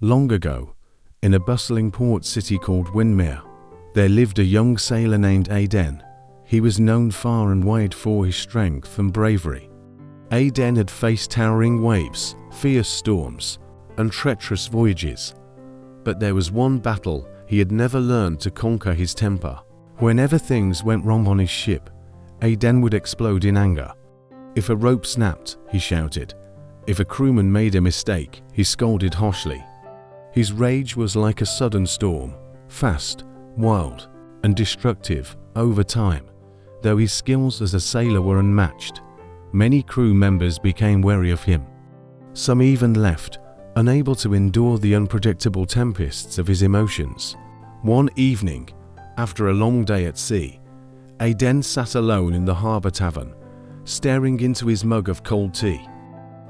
Long ago, in a bustling port city called Windermere, there lived a young sailor named Aden. He was known far and wide for his strength and bravery. Aden had faced towering waves, fierce storms, and treacherous voyages. But there was one battle he had never learned to conquer: his temper. Whenever things went wrong on his ship, Aden would explode in anger. If a rope snapped, he shouted. If a crewman made a mistake, he scolded harshly. His rage was like a sudden storm, fast, wild, and destructive over time. Though his skills as a sailor were unmatched, many crew members became wary of him. Some even left, unable to endure the unpredictable tempests of his emotions. One evening, after a long day at sea, Aden sat alone in the harbour tavern, staring into his mug of cold tea.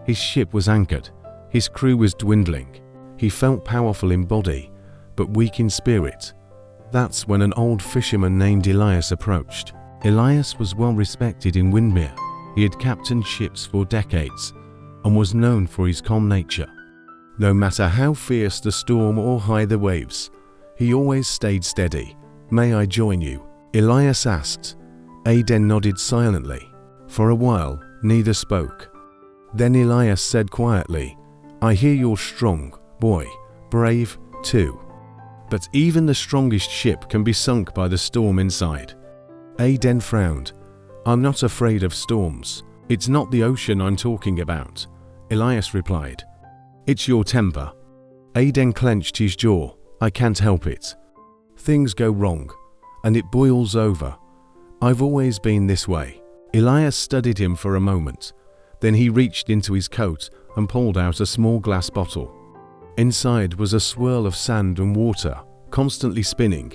His ship was anchored, his crew was dwindling. He felt powerful in body, but weak in spirit. That's when an old fisherman named Elias approached. Elias was well respected in Windermere. He had captained ships for decades and was known for his calm nature. No matter how fierce the storm or high the waves, he always stayed steady. "May I join you?" Elias asked. Aden nodded silently. For a while, neither spoke. Then Elias said quietly, "I hear you're strong, boy, brave too. But even the strongest ship can be sunk by the storm inside." Aden frowned. "I'm not afraid of storms. It's not the ocean I'm talking about," Elias replied. "It's your temper." Aden clenched his jaw. "I can't help it. Things go wrong, and it boils over. I've always been this way." Elias studied him for a moment. Then he reached into his coat and pulled out a small glass bottle. Inside was a swirl of sand and water, constantly spinning.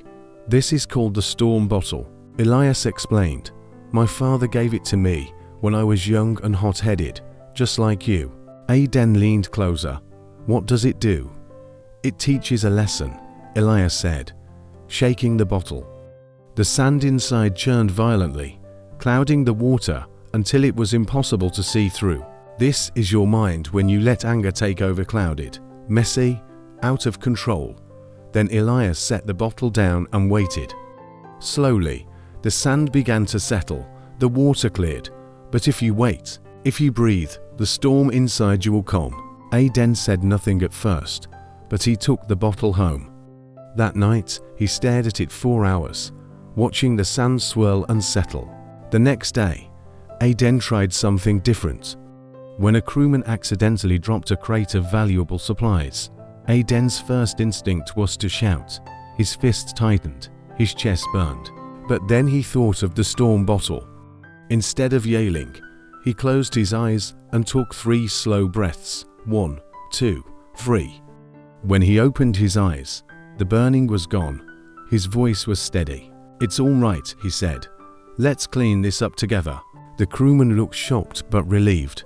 "This is called the storm bottle," Elias explained. "My father gave it to me when I was young and hot-headed, just like you." Aden leaned closer. "What does it do?" "It teaches a lesson," Elias said, shaking the bottle. The sand inside churned violently, clouding the water until it was impossible to see through. "This is your mind when you let anger take over, clouded, messy, out of control." Then Elias set the bottle down and waited. Slowly, the sand began to settle, the water cleared. "But if you wait, if you breathe, the storm inside you will calm." Aden said nothing at first, but he took the bottle home. That night, he stared at it 4 hours, watching the sand swirl and settle. The next day, Aden tried something different. When a crewman accidentally dropped a crate of valuable supplies, Aden's first instinct was to shout. His fists tightened, his chest burned. But then he thought of the storm bottle. Instead of yelling, he closed his eyes and took 3 slow breaths. 1, 2, 3. When he opened his eyes, the burning was gone. His voice was steady. "It's all right," he said. "Let's clean this up together." The crewman looked shocked but relieved,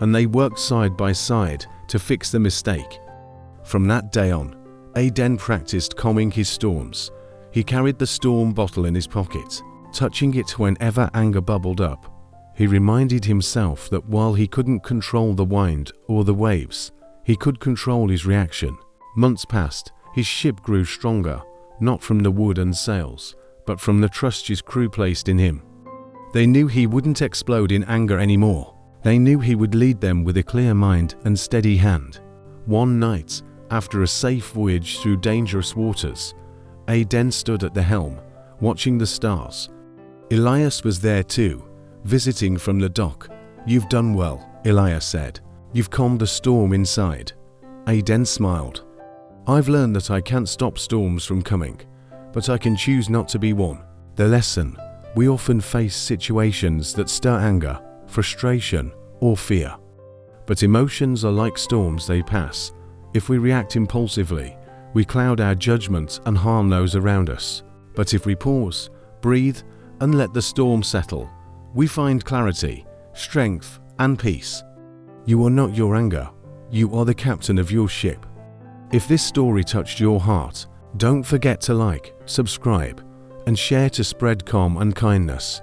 and they worked side by side to fix the mistake. From that day on, Aden practiced calming his storms. He carried the storm bottle in his pocket, touching it whenever anger bubbled up. He reminded himself that while he couldn't control the wind or the waves, he could control his reaction. Months passed. His ship grew stronger, not from the wood and sails, but from the trust his crew placed in him. They knew he wouldn't explode in anger anymore. They knew he would lead them with a clear mind and steady hand. One night, after a safe voyage through dangerous waters, Aden stood at the helm, watching the stars. Elias was there too, visiting from the dock. "You've done well," Elias said. "You've calmed the storm inside." Aden smiled. "I've learned that I can't stop storms from coming, but I can choose not to be one." The lesson: we often face situations that stir anger, frustration, or fear. But emotions are like storms, they pass. If we react impulsively, we cloud our judgment and harm those around us. But if we pause, breathe, and let the storm settle, we find clarity, strength, and peace. You are not your anger. You are the captain of your ship. If this story touched your heart, don't forget to like, subscribe, and share to spread calm and kindness.